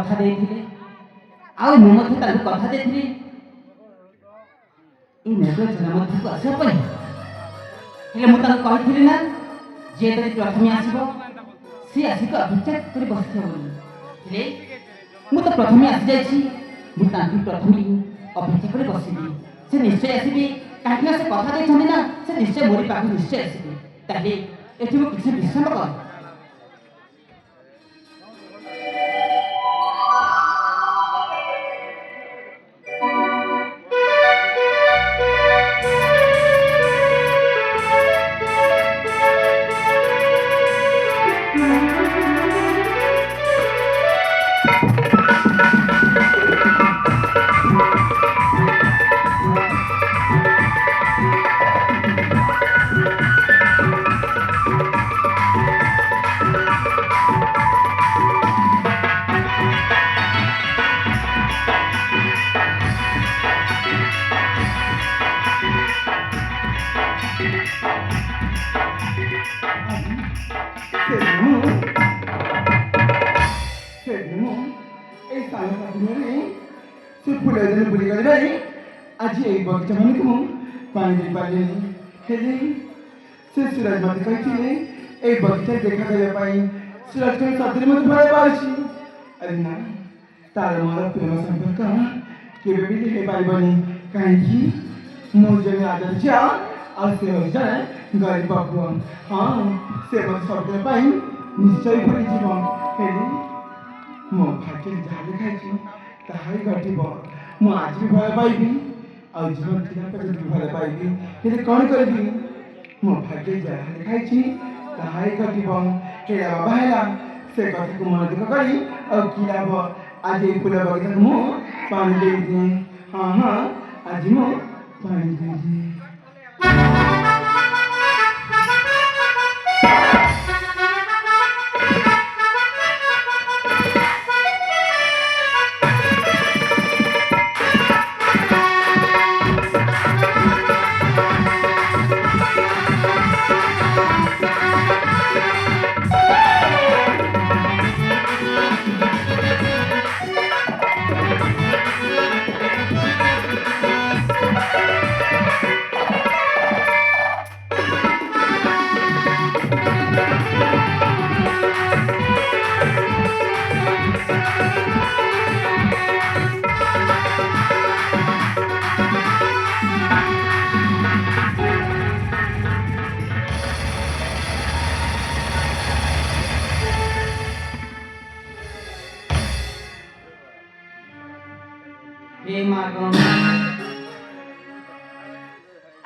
କଥା ଦେଇଥିଲେ ଆଉ ମୁଁ ମଧ୍ୟ ତାଙ୍କୁ କଥା ଦେଇଥିଲି এই মেঘ জনমধ্যକୁ ଆସିବା ପାଇଁ। ହେଲେ ମୁଁ ତାଙ୍କୁ କହିଥିଲି ନା ଯିଏ ଯଦି ପ୍ରଥମେ ଆସିବ ସିଏ ଆସିକି ଅପେକ୍ଷା କରି ବସିଥିବ ବୋଲି। ହେଲେ ମୁଁ ତ ପ୍ରଥମେ ଆସିଯାଇଛି, ମୁଁ ତାଙ୍କୁ ପ୍ରଥମେ ଅପେକ୍ଷା କରି ବସିବି। ସେ ନିଶ୍ଚୟ ଆସିବି, କାହିଁକି ନା ସେ କଥା ଦେଇଛନ୍ତି ନା ସେ ନିଶ୍ଚୟ ମୋରି ପାଖକୁ ନିଶ୍ଚୟ ଆସିବେ। ତାହେଲେ ଏଠି ମୁଁ କିଛି ବିଶ୍ରାମ କରେ। ସେ ଫୁଲ ଦିନ ବୁଲିଗଲେ ଭାଇ ଆଜି ଏଇ ବଗିଚା ମାନଙ୍କୁ ମୁଁ ପାଣି ଦେଇପାରିଲିନି। ହେଲେ ସେ ସୁରଜ ମତେ କହିଥିଲେ ଏଇ ବଗିଚାରେ ଦେଖା କରିବା ପାଇଁ। ସୁରଜ ସତରେ ମତେ ଭୟ ପାଉଛି। ଆରେ ନା, ତାର ମୋର ପ୍ରେମ ସମ୍ପର୍କ କେବେ ବି ହେଇପାରିବନି। କାହିଁକି ମୁଁ ଜଣେ ରାଜା ଝିଅ ଆଉ ସେ ହେଉଛି ଜଣେ ଗରିବ ପୁଅ। ହଁ, ସେ ମତେ ସବୁଦିନ ପାଇଁ ନିଶ୍ଚୟ ଭୁଲିଯିବ। ହେଲେ ମୋ ଭାଗ୍ୟରେ ଯାହା ଲେଖାଇଛି ତାହା ହିଁ ଘଟିବ। ମୁଁ ଆଜି ବି ଭଲ ପାଇବି ଆଉ ଜୀବନ ଥିଲା ପର୍ଯ୍ୟନ୍ତ ବି ଭଲ ପାଇବି। ହେଲେ କ'ଣ କରିବି, ମୋ ଭାଗ୍ୟରେ ଯାହା ଲେଖାଇଛି ତାହା ହିଁ ଘଟିବ। ହେଲା ବାବା ହେଲା, ସେ କଥାକୁ ମନ ଦୁଃଖ କରି ଆଉ କି ଲାଭ। ଆଜି ଏଇ ଫୁଲ ବଗିଚାକୁ ମୁଁ ପାଣି ଦେଇଦିଏ। ହଁ ହଁ, ଆଜି ମୁଁ ପାଣି ଦେଇଦିଏ।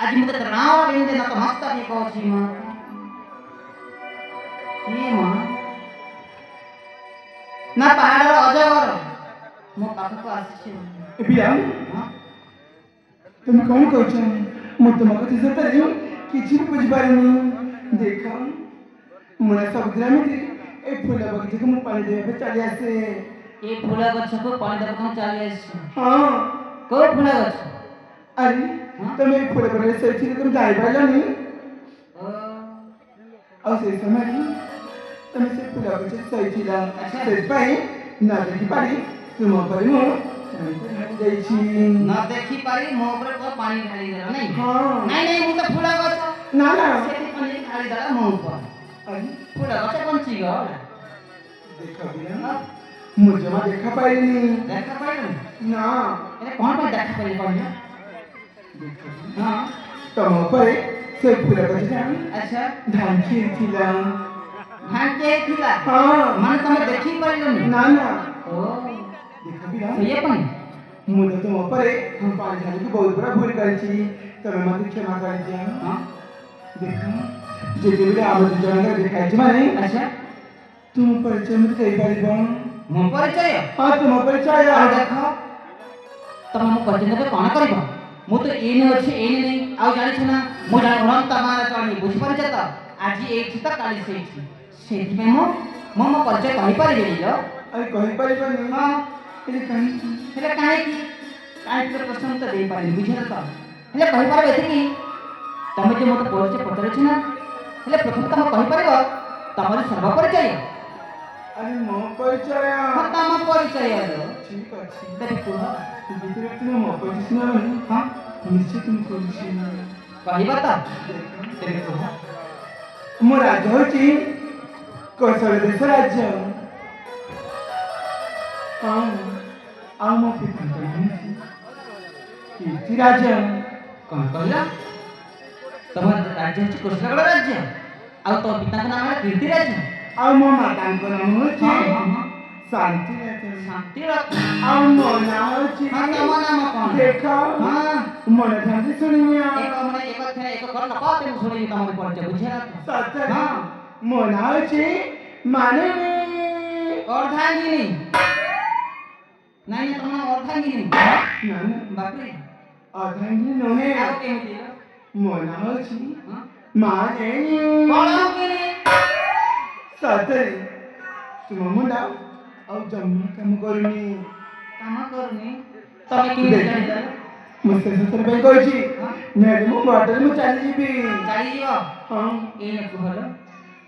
ଆଜି ମୁଁ ତତେ ରାମ ବିନ୍ଦେ ନତମସ୍ତକେ କହୁଛି ମା। କିଏ ମା? ନା ପାହାଡ଼ର ଅଜଗର ମୋ ପାଖକୁ ଆସିଛି। ପିଲା তুমি କ'ଣ କହୁଛ? ମୁଁ ତୁମ କଥା ସତରେ କିଛି ବି ବୁଝିପାରିନି। ଦେଖ, ମୁଁ ନା ସବୁଦିନ ଏମିତି ଏ ଫୁଲ ବଗିଚାକୁ ମୁଁ ପାଣି ଦେବା ପାଇଁ ଚାଲି ଆସେ। ଏ ଫୁଲ ଗଛକୁ ପାଣି ଦେବାକୁ ମୁଁ ଚାଲି ଆସିଛି। ହଁ। କୋଉ ଫୁଲ ଗଛ? ଆରେ ତମେ ଏଇ ଫୁଲ ବଗିଚାରେ ଶୋଇଥିଲେ ତମେ ଜାଣିପାରିଲନି? ଆଉ ସେଇ ସମୟରେ ତମେ ସେ ଫୁଲ ଗଛରେ ଶୋଇଥିଲ। ସେଥିପାଇଁ ନ ଦେଖିପାରି ତୁମ ଉପରେ ମୁଁ ଦେଇଛି। ନ ଦେଖି ପାରି ମୋ ଉପରେ ପାଣି ଢାଳି ଦେଲା ନାଇଁ? ହଁ। ନାଇଁ ନାଇଁ, ମୁଁ ତ ଫୁଲ ଗଛ। ନା ନା, ସେଠି ପାଣି ଢାଳି ଦେଲା ମୋ ଉପରେ। ଫୁଲ ଗଛ ବଞ୍ଚିଗଲା। ଦେଖ ବିନା, ମୁଁ ଜମା ଦେଖା ପାଇଲିନି। ଦେଖା ପାଇଲୁନି? ନା। ଏରେ କ'ଣ ପାଇଁ ଦେଖା ପାଇଲି କହିଲ? ହଁ, ତମ ଉପରେ ସେ ଫୁଲ ଗଛଟା ଆଚ୍ଛା ଢାଙ୍କି ଥିଲା। ଢାଙ୍କି ହେଇଥିଲା? ହଁ। ମାନେ ତମେ ଦେଖି ପାରିଲନି? ନା ନା। ଓ, ଦେଖ ବିନା, ସେଇଆ ପାଇଁ ମୁଁ ତ ତୁମ ଉପରେ ପାଣି ଢାଳିକି ବହୁତ ବଡ଼ ଭୁଲ କରିଛି। ତମେ ମୋତେ କ୍ଷମା କରିଦିଅ। ହଁ। ଦେଖ, ଯେତେବେଳେ ଆମ ଦୁଇ ଜଣଙ୍କର ଦେଖା ହେଇଛି ମାନେ ଆଚ୍ଛା, ତୁମ ପରିଚୟ ମୋତେ ଦେଇପାରିବ? ମୋ ପରିଚୟ? ହଁ, ତୁମ ପରିଚୟ। ଆଉ ଦେଖ, ତମେ ମୋ ପରିଚୟ ଦେବେ କ'ଣ କରିବ? ମୁଁ ତ ଏଇନେ ଅଛି, ଏଇନେ ନେଇ। ଆଉ ଜାଣିଛ ନା, ମୁଁ ଜଣେ ଅନନ୍ତ ମାନ ଚଢ଼ି, ବୁଝିପାରୁଛ ତ? ଆଜି ଏଇଠି ତ କାଲି ସେଇଠି। ସେଇଥିପାଇଁ ମୁଁ ମୋ ପରିଚୟ କହିପାରିବିନି ଲୋ। ଆରେ କହିପାରିବନି? ହଁ। ହେଲେ କାହିଁକି? ହେଲେ କାହିଁକି? କାହିଁକି ପ୍ରଶ୍ନ ତ ଦେଇପାରିନି, ବୁଝିଲ ତ? ହେଲେ କହିପାରିବ ଏତିକି, ତମେ ଯେ ମୋତେ ପରିଚୟ ପଚାରୁଛ ନା, ହେଲେ ପ୍ରଥମେ ତମେ କହିପାରିବ ତମର ସର୍ବ ପରିଚୟ। ଆରେ ମୋ ପରିଚୟ ହଁ ତମ ପରିଚୟ ଠିକ ଅଛି ତେବେ କୁହ। ଯେତେବେଳେ ତୁମେ ମୋ ପରିଚୟ ଶୁଣାବନି ହଁ ନିଶ୍ଚୟ ତୁମେ କହୁଛି କହିବ ତ ତେବେ କୁହ। ମୋ ରାଜ୍ୟ ହଉଛି କୌଶଳ ଦେଶ ରାଜ୍ୟ ହଁ ଆଉ ମୋ ପିତାଙ୍କ ନାମ ହେଉଛି କୀର୍ତ୍ତି ରାଜ୍ୟ କଣ କହିଲ? ତମ ରାଜ୍ୟ ହଉଛି କୃଷ୍ଣଗଡ଼ ରାଜ୍ୟ ଆଉ ତମ ପିତାଙ୍କ ନାମ ହେଲା କୀର୍ତ୍ତି ରାଜ୍ୟ। ଆଉ ମୋ ମାତାଙ୍କ ନାମ ହଉଛି ହଁ ହଁ ହଁ ଶାନ୍ତି ରାଜ୍ୟ ଶାନ୍ତି ରତ୍ନ। ଆଉ ମୋ ନାଁ ହଉଛି ହଁ ତମ ନାମ କଣ? ଦେଖ ହଁ ମନେ ଥାନ୍ତି ଶୁଣିନିଅ ଏକ ମାନେ ଏକ ଥାଏ ଏକ କର ଲୋକ ତେଣୁ ଶୁଣିବି ତମର ପରିଚୟ ବୁଝିଲା ତ? ସତରେ ହଁ ମୋ ନାଁ ହଉଛି ମାନିନୀ ଅର୍ଦ୍ଧାଙ୍ଗିନୀ। ନାଇଁ ନାଇଁ ତମ ନାମ ଅର୍ଦ୍ଧାଙ୍ଗିନୀ। ନା ନା ବାପରେ ଅର୍ଦ୍ଧାଙ୍ଗିନୀ ନୁହେଁ ଆଉ କେମିତି? ମୋ ନାଁ ହଉଛି ହଁ ମାନିନୀ କଳଙ୍କିନୀ। ସତରେ ତୁମ ମୁଣ୍ଡ ଆଉ ଜମା କାମ କରୁନି କାମ କରୁନି ତମେ କେମିତି ଜାଣିଲ? ମୁଁ ଶେଷ ଥର ପାଇଁ କହିଛି ହଁ ନହେଲେ ମୋ ବାଟରେ ମୁଁ ଚାଲିଯିବି ଚାଲିଯିବ ହଁ ଏଇନେ କୁହଲ।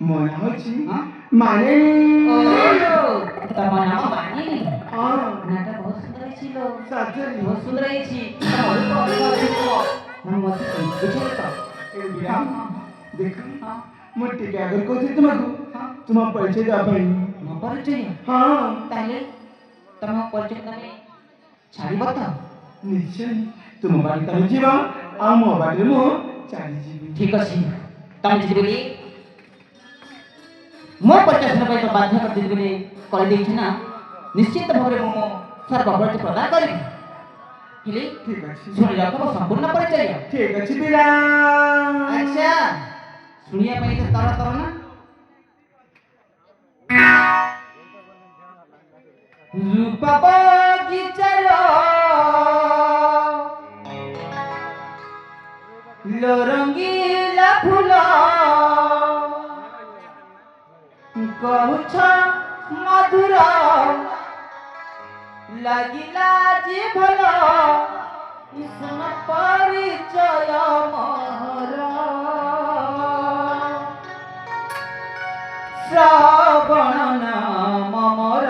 ମୋ ନାଁ ହଉଛି ହଁ ମାନିନୀ ଓହୋ ତମ ନାମ ମାନିନୀ। ହଁ নাটা ବହୁତ ସୁନ୍ଦର ହେଇଛି ଲୋ। ସତରେ ବହୁତ ସୁନ୍ଦର ହେଇଛି। ତମ ରୂପ ଅଲଗା ଦେଖିବ। ମୁଁ ମତେ ବୁଝିଲେ ତ? ଏ ହଁ ବିରାମ ହଁ ଦେଖ ହଁ ମୁଁ ଟିକେ ଆଗରୁ କହୁଥିଲି ତୁମକୁ ହଁ ତୁମ ପରିଚୟ ଦେବା ପାଇଁ ମୋ ପରିଚୟ ହଁ ତାହେଲେ ତମ ପରିଚୟ ତମେ ଛାଡ଼ିବ ତ? ନିଶ୍ଚୟ ତୁମ ବାଡ଼ି ତମେ ଯିବ ଆଉ ମୋ ବାଡ଼ିରେ ମୁଁ ଚାଲିଯିବି ଠିକ ଅଛି ତମେ ଯିବି ବୋଲି ମୋ ପରିଚୟ ଶୁଣିବା ପାଇଁ ତ ବାଧ୍ୟ କରିଦେବି ବୋଲି କହିଦେଇଛି ନା ନିଶ୍ଚିତ ଭାବରେ ମୁଁ ମୋ ସର୍ବ ପରିଚୟ ପ୍ରଦାନ କରିବି। ହେଲେ ଠିକ ଅଛି ଶୁଣି ରଖ ମୋ ସମ୍ପୂର୍ଣ୍ଣ ପରିଚୟ। ଠିକ ଅଛି ବିରାମ ଆଚ୍ଛା ଶୁଣିବା ପାଇଁ ତ ତର ତର ନା ରୂପ ବଗିଚାର लो रंगीला फूल कहुछ मधुर लागिला जे भल ईसन परिचय मोर श्रवण नाम मोर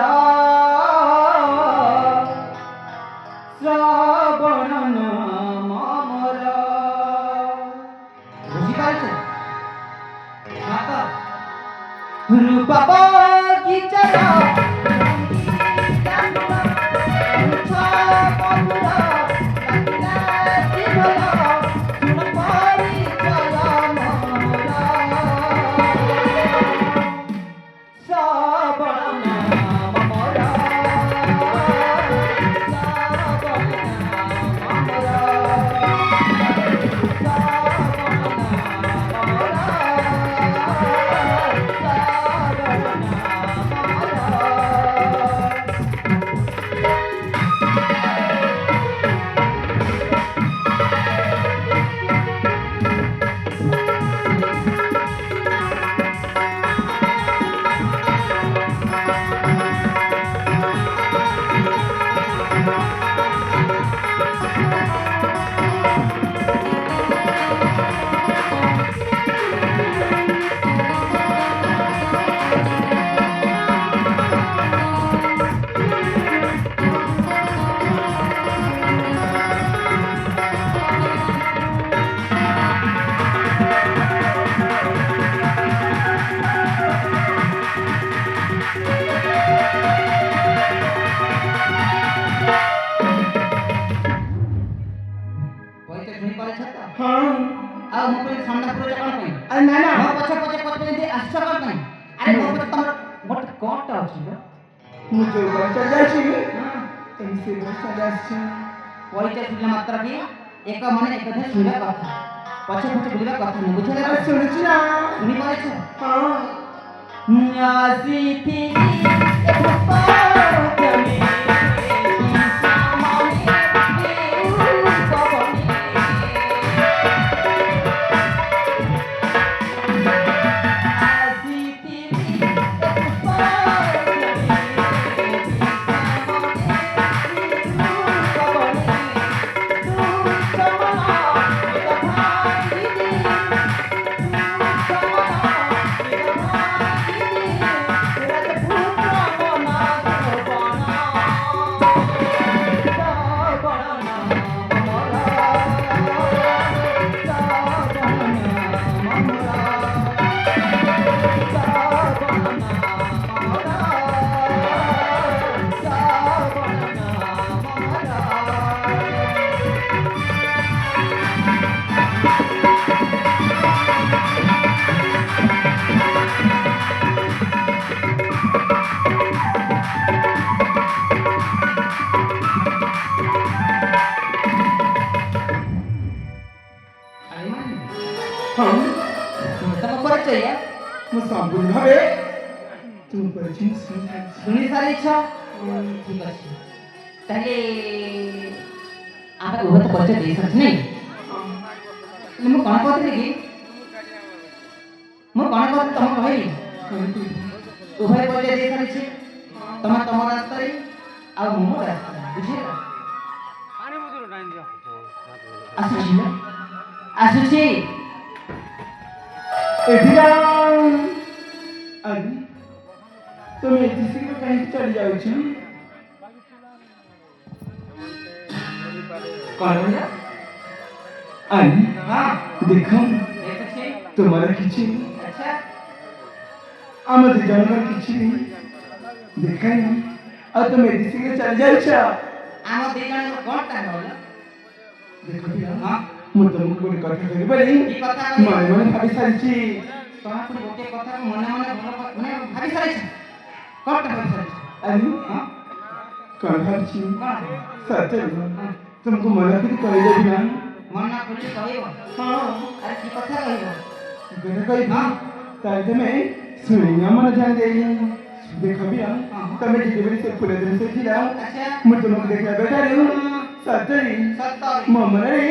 श्रवण नाम मोर বুঝিপারছো মাতা রূপ বগিচার ହଁ ଆଉ ମୋ ପାଇଁ ଥଣ୍ଡା ପୁରଉଛ କଣ ପାଇଁ? ଆରେ ନା ନା ମୋ ପଛେ ପଛେ ପଛେ ଯେମିତି ଆସିଛ କଣ ପାଇଁ? ଆରେ ମୋ ପଛେ ତମର ଗୋଟେ କଣଟା ଅଛି ଲୋ? ମୁଁ ଯୋଉ ବାଡ଼ି ଚାଲି ଯାଉଛି ହଁ ତମେ ସେ ବାଡ଼ି ଚାଲି ଆସିଛ ପରିଚୟ ଶୁଣିଲା ମାତ୍ର କି ଏକ ମନେ ଏକ ଧ୍ୟାନ ଶୁଣିବା କଥା ପଛେ ପଛେ ବୁଲିବା କଥା ନୁହେଁ ବୁଝିଲେ ଆରେ ତ? ଶୁଣୁଛି ନା ଶୁଣିପାରୁଛ? ହଁ ଆସିଥିଲି ଏ ଭୂପତମେ ହଁ ତମ ପରିଚୟ ମୁଁ ସମ୍ପୂର୍ଣ୍ଣ ଭାବେ ତୁମ ପରିଚୟ ଶୁଣିସାରିଛି। ଶୁଣି ସାରିଛ? ଠିକ ଅଛି। ତାହେଲେ ଆମେ ଉଭୟ ତ ପରିଚୟ ଦେଇସାରିଛୁ ନାଇଁ? ହେଲେ ମୁଁ କ'ଣ କହୁଥିଲି କି ମୁଁ କ'ଣ କହୁଥିଲି ତମକୁ କହିଲି ଉଭୟ ପରିଚୟ ଦେଇସାରିଛି। ତମେ ତମ ରାସ୍ତାରେ ଆଉ ମୁଁ ମୋ ରାସ୍ତାରେ, ବୁଝିଲ? ଆସୁଛି ଆସୁଛି। ଏଠିକା ଆଜି তুমি এত শীঘ্র কাহিঁকি চলে যাচ্ছ? କ'ଣ କହିଲ? আরে ହଁ দেখ দেখুছি। তোমার কিছু আচ্ছা আমাদের জনগণ কিছু দেখাই না আর তুমি এত শীঘ্র চলে যাচ্ছ? ଆମ ଦି ଜଣଙ୍କର କ'ଣଟା କହିଲ? দেখো পিলা ହଁ ମୁଁ ତମକୁ ଗୋଟେ କଥା କହିବି କି କଥା କହିଲ? ମନେ ମନେ ଭାବି ସାରିଛି। ତମେ ପୁଣି ଗୋଟେ କଥାକୁ ମନେ ମନେ ମାନେ ଭାବି ସାରିଛ? କ'ଣଟା ଭାବି ସାରିଛ? ଆରେ ହଁ କଣ ଭାବିଛି କ'ଣ? ସତରେ ତୁମକୁ ମନେ କରି କହିଦେବି ନା? ମନ ଖୋଲି କହିବ? ହଁ ଆରେ କି କଥା କହିବ? ଗୋଟେ କହିବି ତାହେଲେ ତମେ ଶୁଣିବା ମନ ଧ୍ୟାନ ଦେଇ ଦେଖ ପିଲା ତମେ ଯେତେବେଳେ ସେ ଫୁଲ ଜିନିଷ ଥିଲା ଆଚ୍ଛା ମୁଁ ତୁମକୁ ଦେଖିଲା ବେଠାରୁ ସତରେ ସତରେ ମୋ ମନରେ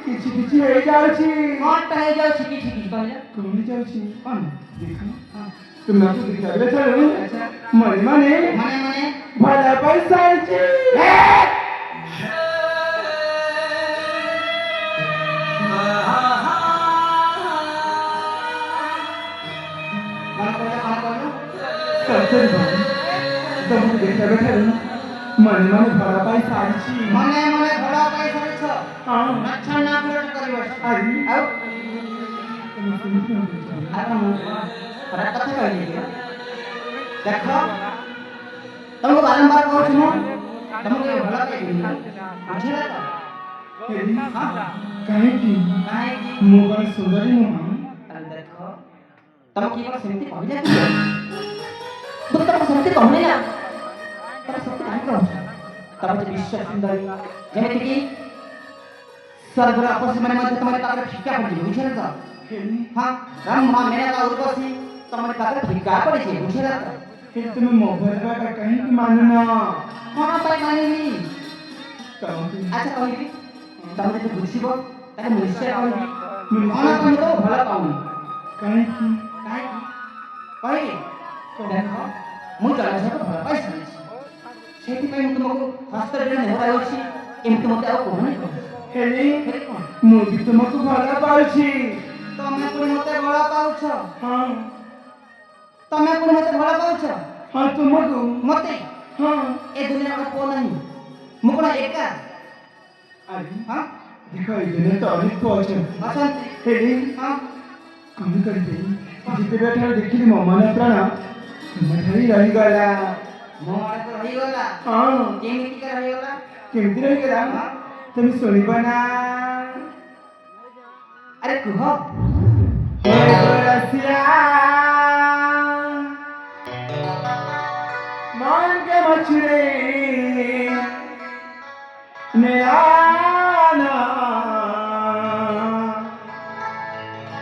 କିଛି କିଛି ହେଇଯାଉଛି। କ'ଣଟା ହେଇଯାଉଛି? କିଛି କିଛି କହିଲ? କଣ ହେଇଯାଉଛି କ'ଣ? ଦେଖ ହଁ ତୁମକୁ ଦେଖିଲା ବେଠାରୁ ଆଚ୍ଛା ମନେ ମନେ ମନେ ମନେ ଭଲ ପାଇସାରିଛି। କ'ଣ କହିଲ? କ'ଣ କହିଲ? ସତରେ ତମକୁ ଦେଖିଲା ବେଠାରୁ ମନେ ମନେ ଭଲ ପାଇସାରିଛି। ମନେ ମନେ ଭଲ ପାଇ ସାରିଛ? ହଁ ମାଛ ନା ବୁଲଟ କରିବ? ଆରେ ଆଉ ତମେ ଶୁଣିଛ? ଆଉ କ'ଣ ଖରାପ କଥା କହିଲି କି? ଦେଖ ତମକୁ ବାରମ୍ବାର କହୁଛି ମୁଁ ତମକୁ ଭଲ ପାଇବି, ବୁଝିଲ ତ? ହେରି ହଁ କାହିଁକି କାହିଁକି? ମୁଁ କଣ ସୁନ୍ଦରୀ ନୁହଁ? ତାହେଲେ ଦେଖ ତମେ କି କ'ଣ ସେମିତି କହିଲେ କି? ମୁଁ ତମକୁ ସେମିତି କହିଲି ନା। ତମେ ସେମିତି କାହିଁକି କହୁଛ? ତମେ ଯେ ବିଶ୍ୱ ସୁନ୍ଦରୀ, ଯେମିତିକି ସ୍ୱର୍ଗର ଅପସୀମାନେ ମଧ୍ୟ ତମର ପାଖରେ ଫିକା ପଡ଼ିଯିବେ, ବୁଝିଲ ତ? ହେରି ହଁ ବ୍ରହ୍ମା ମେନକା ଉର୍ବଶୀ ତମର ପାଖରେ ଫିକା ପଡ଼ିଯିବେ, ବୁଝିଲ ତ? ହେରି ତୁମେ ମୋ ଭଲ ପାଇବା କାହିଁକି ମାନୁନ? କ'ଣ ପାଇଁ ମାନିବି? ତମକୁ ଆଚ୍ଛା କହିବି, ତମେ ଯଦି ବୁଝିବ ତାହେଲେ ମୁଁ ନିଶ୍ଚୟ କହିବି। ମୁଁ କ'ଣ ତମେ ତ ଭଲ ପାଉନି? କାହିଁକି କାହିଁକି କହିବି? ଦେଖ ମୁଁ ଜଳଝକୁ ଭଲ ପାଇ ସାରିଛି, ସେଇଥିପାଇଁ ମୁଁ ତୁମକୁ ହସ୍ତରେ ନେହରାଉଛି। ଏମିତି ମୋତେ ଆଉ କହୁନି। ହେରି ହେଲେ କ'ଣ? ମୁଁ ବି ତୁମକୁ ଭଲ ପାଉଛି। ତମେ ପୁଣି ମୋତେ ଭଲ ପାଉଛ? ହଁ ତମେ ପୁଣି ମୋତେ ଭଲ ପାଉଛ? ହଁ ତୁମକୁ ମୋତେ ହଁ ଏ ଦୁନିଆର ଗୋଟେ ପୁଅ ନାହିଁ, ମୁଁ କ'ଣ ଏକା? ଆରେ ହଁ ଦେଖ ଏଇ ଦୁନିଆରେ ତ ଅନେକ ପୁଅ ଅଛନ୍ତି। ଅଛନ୍ତି। ହେରି ହଁ କଣ କରିବି ଯେତେବେଳେ ଠାରୁ ଦେଖିଲି ମୋ ମନ ପ୍ରାଣ ତୁମଠାରେ ହିଁ ରହିଗଲା। ମୋ ଆଡ଼କୁ ରହିଗଲା। ହଁ କେମିତିକା ରହିଗଲା? କେମିତି ରହିଗଲା তুমি শুনিবা না? আরে কুহ মনকে মছুরে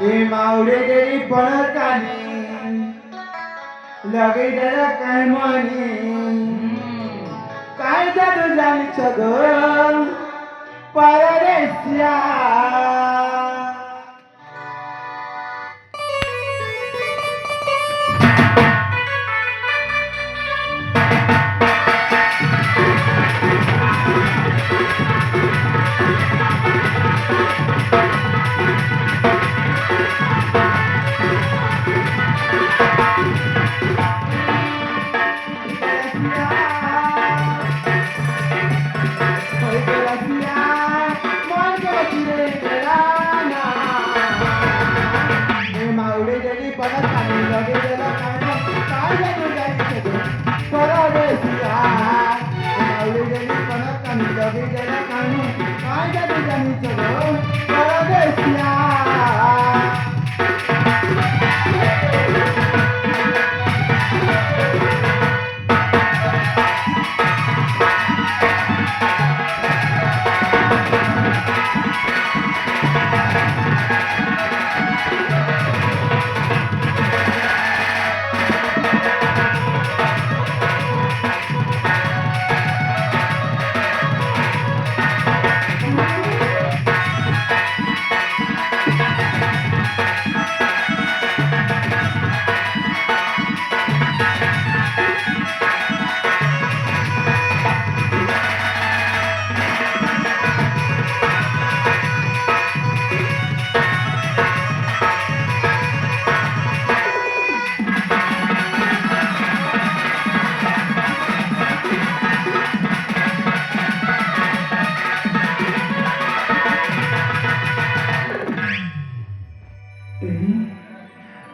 এ মাউরে দেরি পড়ার কানে লগে দেরা কায় মনে কায় জাদু জানিছ গো পরদেশিয়া।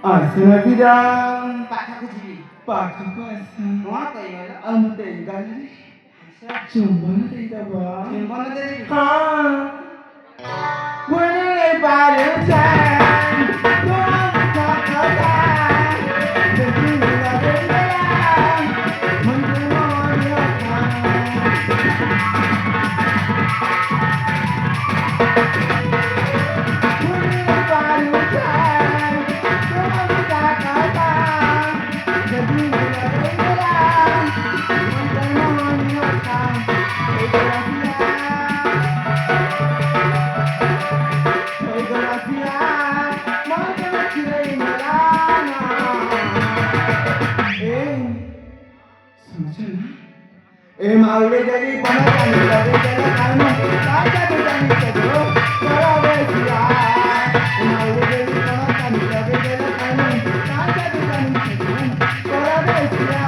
आसना बिराम ପାଖକୁ ଯିବି पाखକୁ आस କଣ କହିଗଲ ଆଉ ମୋତେ ଏଇ ଗାଲିରେ ଚୁମ୍ବନ ଦେଇଦବ ଚୁମ୍ବନ ଦେବି ହଁ ଭୁଲି ପାରୁଛେ ए मावळे जरी पण चालू लगे त्याला काम काचा दुकानी सजो करावे सिया मावळे जरी पण चालू लगे त्याला काम काचा दुकानी सजो करावे सिया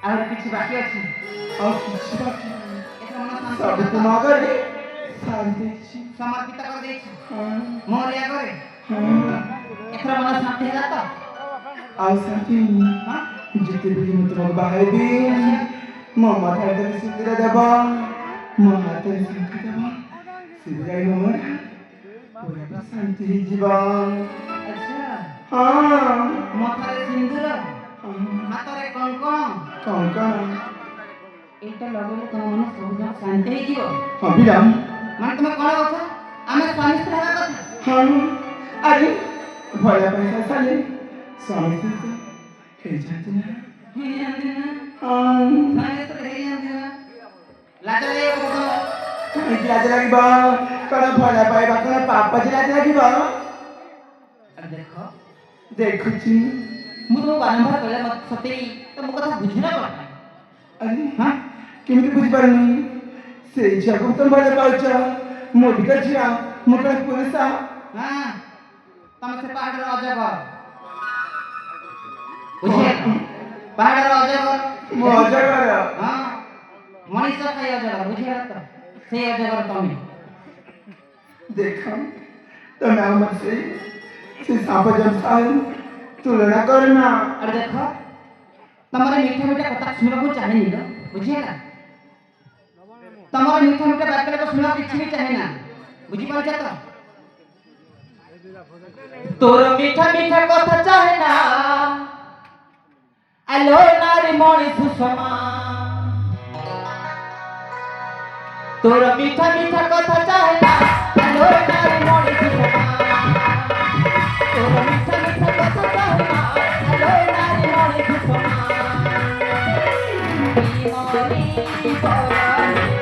ଆଉ କିଛି ବାକି ଅଛି ଆଉ କିଛି ବାକି ନାହିଁ ଏଥର ମନ ସବୁ ଶାନ୍ତି ତୁମ ଆଗରେ ସାରି ଦେଇଛି ସମର୍ପିତ କରିଦେଇଛି ହଁ ମୋରି ଆଗରେ ହଁ ଏଥର ମନ ଶାନ୍ତି ହେଲା ତ ଆଉ ସାଥୀ ହଁ ଯେତେବେଳେ ମୁଁ ତୁମକୁ ବାହାହେବି ମୋ ମାଥାରେ ତମେ ସିନ୍ଦୁର ଦେବ ମୋ ହାତରେ ଶଙ୍ଖ ଦେବ ସିନ୍ଦୁରାଇ ମୋର ପୁରା ଶାନ୍ତି ହେଇଯିବ ଆଚ୍ଛା ହଁ ମଥାରେ ସିନ୍ଦୁର ହାତରେ କଙ୍କଣ କଙ୍କଣ ଏଇଟା ଲଗେଇଲେ ତମ ମନ ସବୁଯାକ ଶାନ୍ତି ହେଇଯିବ ଅବିରାମ ମାନେ ତୁମେ କଣ କହୁଛ ଆମେ ସ୍ୱାମୀ ସ୍ତ୍ରୀ ହେବା କଥା ହଁ ଆରେ ଭୟ ପଇସା ସାଲେ ସ୍ୱାମୀ ସ୍ତ୍ରୀ ହେଇଯାନ୍ତି ନା ହେଇଯାନ୍ତି ନା ହଁ ସ୍ୱାମୀ ସ୍ତ୍ରୀ ହେଇଯାନ୍ତି ନା ଲାଜ ଲାଗିବ କହୁଛ କାହିଁକି ଲାଜ ଲାଗିବ କଣ ଭଲ ପାଇବା କଣ ପାପ ଯେ ଲାଜ ଲାଗିବ ଆରେ ଦେଖ ଦେଖୁଛି ମୁଁ ତୁମକୁ ବାରମ୍ବାର କହିଲେ ମତେ ସତେଇ ତ ମୋ କଥା ବୁଝୁନ କଣ ପାଇଁ ଆରେ ହଁ କେମିତି ବୁଝିପାରୁନି ସେଇ ଝିଅକୁ ତମେ ଭଲ ପାଉଛ ମୁଁ ବି ତ ଝିଅ ମୁଁ କଣ ପୁରୁଷ ହଁ ତମେ ସେ ପାହାଡ଼ର ଅଜଗର ବୁଝିଲ ପାହାଡ଼ର ଅଜଗର ମୁଁ ଅଜଗର ହଁ ମଣିଷ ଖାଇ ଅଜଗର ବୁଝିଲ ତ ସେଇ ଅଜଗର ତମେ ଦେଖ ତମେ ଆଉ ମତେ ସେ ସାପ ଜନ୍ମ ତୁଳନା କରନା ଆରେ ଦେଖ ତମର ମିଠା ମିଠା କଥା ଶୁଣିବାକୁ ଚାହେଁନି ତ ବୁଝିହେଲା ତମର ମିଠା ମିଠା ବାକ୍ୟ ଶୁଣିବାକୁ କିଛି ବି ଚାହେଁନା ବୁଝିପାରୁଛ ତ ତୋର ମିଠା ମିଠା କଥା ଚାହେଁନା ଆଲୋ ନାରୀ ମଣି ସୁଷମା ତୋର ମିଠା ମିଠା କଥା ଚାହେଁନା ଆଲୋ ନାରୀ ମଣି ସୁଷମା ତୋର ମିଠା ମିଠା କଥା ଚାହେଁନା ଆଲୋ ନାରୀ ମଣି ସୁଷମା ବିମରି ବରାନି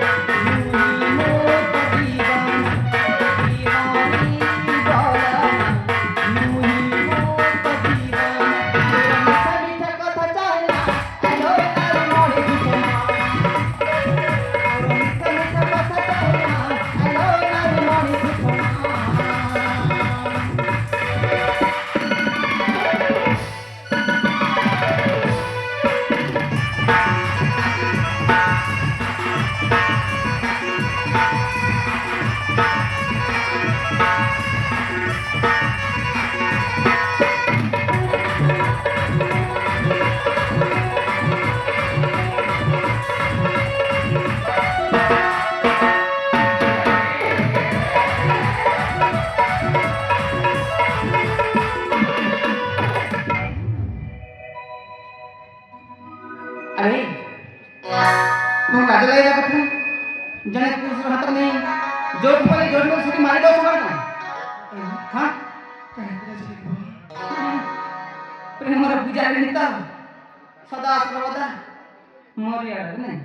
अरे तुम लाज लगेगा कथा जने पुरुष हाथ में जोट पर जोट पर सुरी मारी दो सबर ହଁ କାହିଁକି ଯିବ ପ୍ରେମର ପୂଜାରିଣୀ ତ ସଦା ସର୍ବଦା ମୋରି ଆଡ଼ରେ ନାହିଁ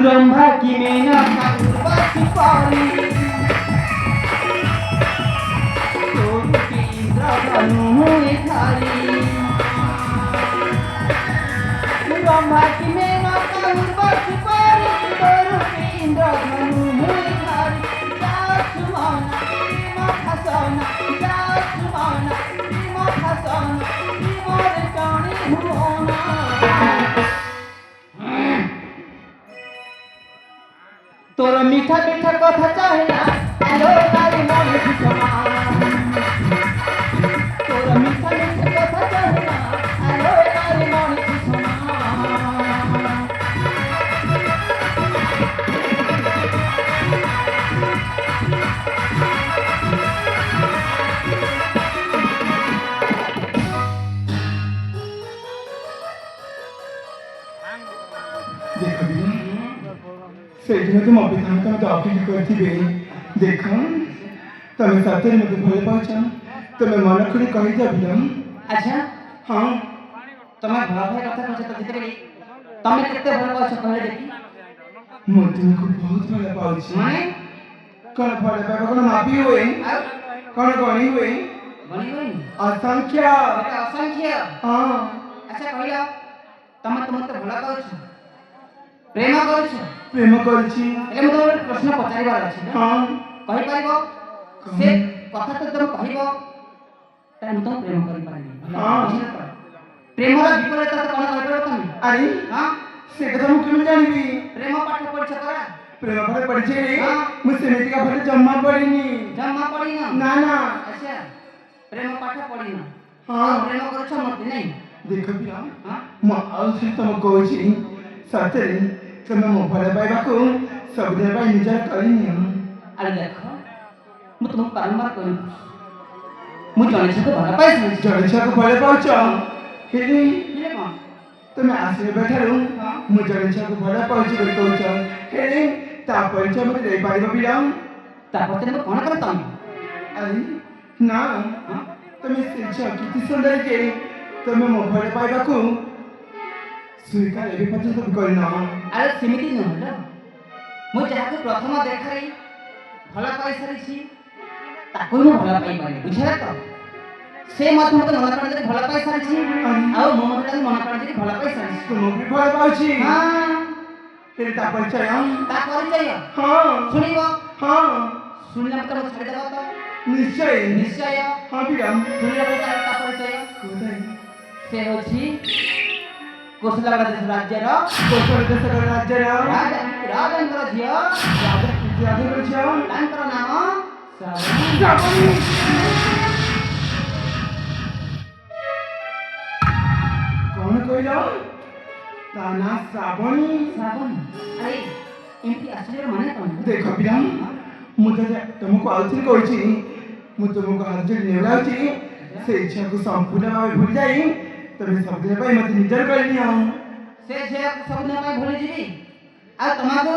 ରମ୍ଭା କି ମେନକା ଉର୍ବଶୀ ପରି ତୋରୁ କି ଇନ୍ଦ୍ରଧନୁ ହୁଏ ଧାରି ରମ୍ଭା କି ମେନକା ଉର୍ବଶୀ ପରି ତୋରୁ କି ଇନ୍ଦ୍ରଧନୁ ହୁଏ ଧାରି ଯା ସୁମନା ପ୍ରେମ ଖାସନା ଯା ସୁମନା ପ୍ରେମ ଖାସନା ପ୍ରେମରେ ଟଣି ହୁଅନା তোর মিঠা মিঠা কথা চাই না আলো তারি মনে সমান তোর মিঠা মিঠা কথা চাই না আলো তারি মনে ଦେଖ ବିନା ସେଇଠି ତୁମ ପିତାଙ୍କୁ ମତେ ଅପେକ୍ଷା କରିଥିବେ ଦେଖ ତମେ ସତରେ ମତେ ଭଲ ପାଉଛ ତମେ ମନ ଖୋଲି କହିଦିଅ ବିନା আচ্ছা ହଁ তোমার ভালো ভাই কথা কইছ তো দিতে পারি তুমি কেতে ভালো পাচ্ছ কহে দেখি ମୁଁ ତୁମକୁ ବହୁତ ଭଲ ପାଉଛି মানে କଣ ଭଲ ପାଇବା କଣ ମାପି ହୁଏ ଆଉ କଣ ଗଣି ହୁଏ গনি গনি ଅସଂଖ୍ୟ এটা অসংখ্য ହଁ আচ্ছা কইল তুমি তো মতে ভালো পাচ্ছ প্রেম করছ ପ୍ରେମ କରିଛି ହେଲେ ମୁଁ ଗୋଟେ ପ୍ରଶ୍ନ ପଚାରିବାର ଅଛି ହଁ କହିପାରିବ ସେ କଥା ତ ତମେ କହିବ ତାହେଲେ ମୁଁ ତମକୁ ପ୍ରେମ କରିପାରିବି ହଁ। ପ୍ରେମର ବିପରୀତ ତ କଣ କହିପାରିବ ତମେ ଆରେ ହଁ ସେ କଥା ମୁଁ କେମିତି ଜାଣିବି ପ୍ରେମ ପାଠ ପଢିଛ ପରା ପ୍ରେମ ପାଠ ପଢିଛି ହଁ। ମୁଁ ସେମିତିକା ପାଠ ଜମା ପଢିନି ଜମା ପଢିନ ନା ନା ଆଚ୍ଛା ପ୍ରେମ ପାଠ ପଢିନ ହଁ। ଆଉ ପ୍ରେମ କରୁଛ ମତେ ନାଇଁ ଦେଖ ପିଲା ହଁ ମୁଁ ଆଉ ଥରେ ତମକୁ କହୁଛି ସତରେ ତମେ ମୋ ଭଲ ପାଇବାକୁ ସବୁଦିନ ପାଇଁ ନିଜର କରିନିଅ ଆରେ ଦେଖ ମୁଁ ତୁମକୁ ବାରମ୍ବାର କହିବି ମୁଁ ଜଣେ ଛାକୁ ଭଲ ପାଇଛି ଜଣେ ଛୁଆକୁ ଭଲ ପାଉଛ ହେଲେ ହେଲେ କଣ ତମେ ଆସିବା ଠାରୁ ହଁ ମୁଁ ଜଣେ ଛୁଆକୁ ଭଲ ପାଉଛି ବୋଲି କହୁଛ ହେଲେ ତା ପରିଚୟ ମୋତେ ଦେଇପାରିବ ପିଲା ତାପରେ ତେବେ କଣ କର ତମେ ଆରେ ନା ହଁ ତମେ ସେ ଝିଅ କେତେ ସୁନ୍ଦର ଯେ ତମେ ମୋ ଭଲ ପାଇବାକୁ ସ୍ୱୀକାର ଏବେ ପର୍ଯ୍ୟନ୍ତ କରିନ ଆରେ ସେମିତି ନୁହଁ ଲୋ ମୁଁ ଯାହାକୁ ପ୍ରଥମ ଦେଖାରେ ଭଲ ପାଇସାରିଛି ତାକୁ ମୁଁ ଭଲ ପାଇପାରିବି ବୁଝିଲା ତ ସେ ମଧ୍ୟ ମୋତେ ମନ ପ୍ରାଣ ଦେଇ ଭଲ ପାଇସାରିଛି ଆଉ ମୁଁ ମଧ୍ୟ ତାକୁ ମନ ପ୍ରାଣ ଦେଇ ଭଲ ପାଇସାରିଛି ତୁମକୁ ବି ଭଲ ପାଉଛି ହଁ ହେଲେ ତା ପରିଚୟ ତା ପରିଚୟ ହଁ ଶୁଣିବ ହଁ ଶୁଣିଲେ ମୋତେ ମୁଁ ଛାଡ଼ିଦେବ ତ ନିଶ୍ଚୟ ନିଶ୍ଚୟ ହଁ ପିଲା ଶୁଣିବାକୁ ତା ପରିଚୟ କୋଉଟା ସେ ହେଉଛି କୋଶଲା ରାଜ୍ୟର କୋଶଳ ଦେଶର ରାଜ୍ୟର ରାଜାଙ୍କର ଝିଅ ରାଜାଙ୍କର ଝିଅ ତାଙ୍କର ନାମ ଶ୍ରାବଣୀ। କଣ କହିଲ ତା ନାଁ ଶ୍ରାବଣୀ ଶ୍ରାବଣ ଆରେ ଏମିତି ଆଶ୍ଚର୍ଯ୍ୟର ମାନେ କଣ ଦେଖ ପିଲା ମୁଁ ତ ତମକୁ ଆଉଥରେ କହୁଛି ମୁଁ ତୁମକୁ ହାତରେ ନେଉଳାଉଛି ସେଇ ଝିଅକୁ ସମ୍ପୂର୍ଣ୍ଣ ଭାବେ ଭୁଲି ଯାଇ ତମେ ସବୁଦିନ ପାଇଁ ମତେ ନିଜର କରିନିଅ ସେ ଝିଅକୁ ସବୁଦିନ ପାଇଁ ଭୁଲିଯିବି ଆଉ ତମକୁ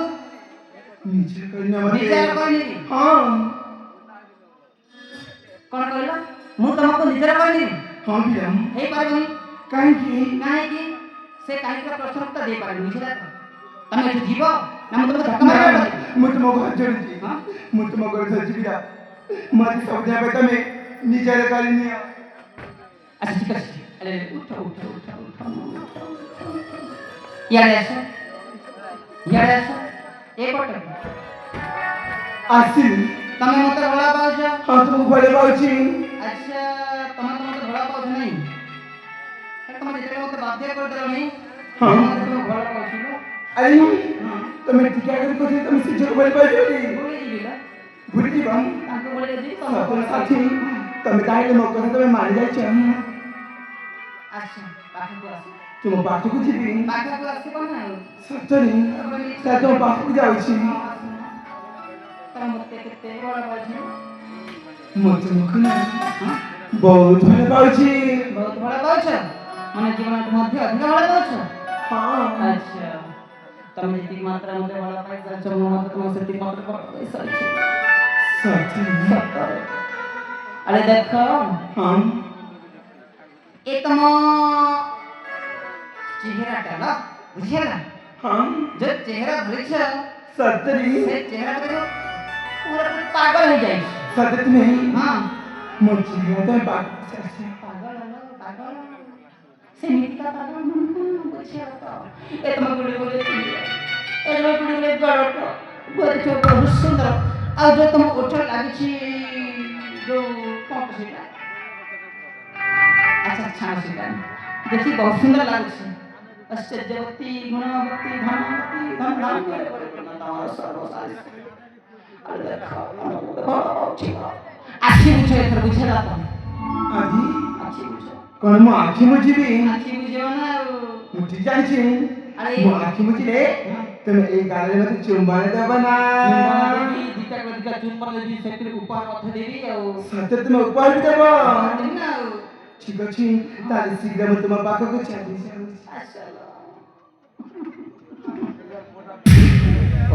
ନିଜର କରିନିଅ ମତେ ନିଜର କରିନେବି ହଁ କଣ କହିଲ ମୁଁ ତମକୁ ନିଜର କରିନେବି ହଁ ପିଲା ହେଇପାରିବନି କାହିଁକି କାହିଁକି ସେ କାହିଁକି ପ୍ରଶ୍ନ ଉତ୍ତର ଦେଇପାରିବନି ବୁଝିଲା ତ ତମେ ଏଠି ଯିବ ନା ମୁଁ ତମକୁ ଧକ୍କା ନା, ମାରିବି ମୁଁ ତୁମ ଘର ଚଳୁଛି ହଁ? ମୁଁ ତୁମ ଘର ଧରିଛି ପିଲା ମତେ ସବୁଦିନ ପାଇଁ ତମେ ନିଜର କରିନିଅ ଆଚ୍ଛା ଠିକ ଅଛି ଆରେ ଉଠ ଉଠ ଉଠ ଉଠ ଇଆଡ଼େ ଆସ ଇଆଡ଼େ ଆସ ଏପଟେ ଆସିଲି ତମେ ମତେ ଭଲ ପାଉଛ ହଁ ତୁମକୁ ଭଲ ପାଉଛି ଆଚ୍ଛା ତମେ ତ ମତେ ଭଲ ପାଉଛ ନାହିଁ ତମେ ଯେତେବେଳେ ମତେ ବାଧ୍ୟ କରିଦେଲଣି ହଁ। ମତେ ତମେ ଭଲ ପାଉଛ ନା? ଆରେ ହଁ ତମେ ଠିକା କରି କହୁଛ ତମେ ସେ ଝିଅକୁ ଭଲ ପାଉଛ ବୋଲି ଭୁଲିଯିବି ନା ଭୁଲିଯିବ ତାଙ୍କୁ ଭୁଲି ଯିବି ସତରେ ତମେ ସାଥୀ ତମେ ତାହେଲେ ମୋ କଥା ତମେ ମାନି ଯାଇଛ ଆସ ପାଖକୁ ଆସ ତୁମ ପାଖକୁ ଯିବି ପାଖକୁ ଆସିବ ନା ଆଉ ସତରେ ତା ତୁମ ପାଖକୁ ଯାଉଛି ତମେ ମତେ କେତେ ଭଲ ପାଉଛ ମୁଁ ତୁମକୁ ନା ବହୁତ ଭଲ ପାଉଛି ବହୁତ ଭଲ ପାଉଛ ମାନେ ଜୀବନଠୁ ମଧ୍ୟ ଅଧିକ ଭଲ ପାଉଛ ହଁ ଆଚ୍ଛା ତମେ ଯେତିକି ମାତ୍ରା ମତେ ଭଲ ପାଇସାରିଛ ମୁଁ ମଧ୍ୟ ତମକୁ ସେତିକି ମାତ୍ରା ଭଲ ପାଇସାରିଛି ସତରେ ସତରେ ଆରେ ଦେଖ ହଁ ଏ ତମ চেহারাটা না বুঝিয়ে না ହଁ যে চেহারা ধরেছ ସତରେ ସେ চেহারা দেখো পুরো পাগল হয়ে যাই ସତରେ ତୁମେ হ্যাঁ ମୋ ଚିହ୍ନ ତମେ ପାଗଳ পাগল হলো পাগল সেমিতিকা পাগল বুঝিয়ে তো এ তোমার গুলি গুলি এ তোমার গুলি গুলি গড় বহুত ছোট বহুত সুন্দর আর যে তোমার ওঠ লাগিছি যে কম সেটা আচ্ছা ছাড় সেটা দেখি বহুত সুন্দর লাগছে আশ্চর্যবতী গুণবতী ধনবতী ধন ধান করে পরিপূর্ণ তোমার সর্বসারি আরে দেখো ঠিক আখি বুঝে এথর বুঝে না তো ଆଜି আখি বুঝো କ'ଣ ମୋ ଆଖି ବୁଝିବି ଆଖି ବୁଝିବ ନା ଆଉ ମୁଁ ଠିକ ଜାଣିଛି ଆରେ ମୋ ଆଖି ବୁଝିଲେ ତମେ ଏଇ ଗାଳରେ ମତେ ଚୁମ୍ବନ ଦେବ ନା ଦିଟା ଚୁମ୍ବନ ଦେବି ସେଥିରେ ଉପହାର ମଧ୍ୟ ଦେବି ଆଉ ସତରେ ତୁମେ ଉପହାର ବି ଦେବ ଦେବି ନା ଆଉ ଠିକ ଅଛି ତାହେଲେ ଶୀଘ୍ର ମୁଁ ତୁମ ପାଖକୁ ଚାଲି ଯାଉଛି ଆସଲ ও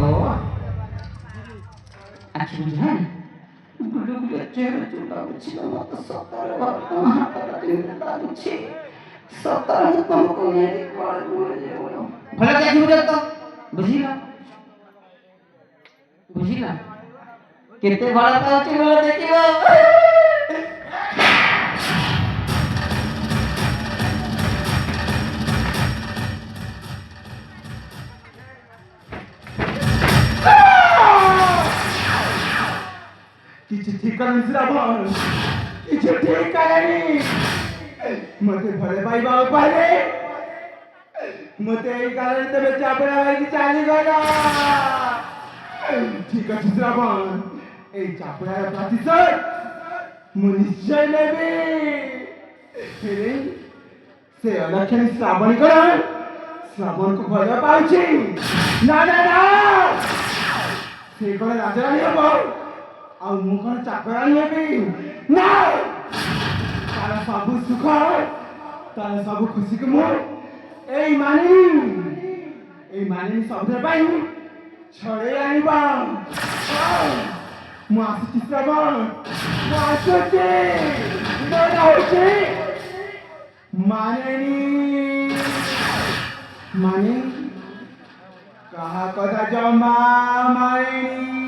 আখি বুঝে হ্যাঁ গুলো গুলো চেহারা চুলটা বুঝছিল মতো সতরে ভক্ত হাতটা চিন্তা বুঝছি সতরে তোমাকে মেরে পড়ে বলে যে বলো ভালো দেখি বুঝো তো বুঝিলা বুঝিলা কেতে ভালো পাচ্ছি বলে দেখিব কিছু ঠিক করেন শ্রাবণ কিছু ঠিক করেনি মতে ভরে পাইবা উপায়ে মতে এই গালে তবে চাপড়া হয়ে চালি গলা ঠিক আছে শ্রাবণ এই চাপড়ার প্রতিশোধ ମୁଁ ନିଶ୍ଚୟ ନେବି ହେଲେ ସେ ଅଲକ୍ଷଣୀ ଶ୍ରାବଣୀଙ୍କର ଶ୍ରାବଣକୁ ଭଲ ପାଉଛି ନା ନା ନା ସେ କ'ଣ ରାଜାରାଣୀ ହବ ଆଉ ମୁଁ କ'ଣ ଚାକରାଣୀ ହେବି ନା ତାର ସବୁ ସୁଖ ତାର ସବୁ ଖୁସିକୁ ମୁଁ ଏଇ ମାନିନୀ ସବୁଥିରେ ପାଇଁ ଛଡ଼େଇ ଆଣିବ ମୁଁ ଆସୁଛି ଶ୍ରାବଣ ମୁଁ ଆସୁଛି ହଉଛି ମାନିନୀ କାହା କଥା ଜମା ମାନିନୀ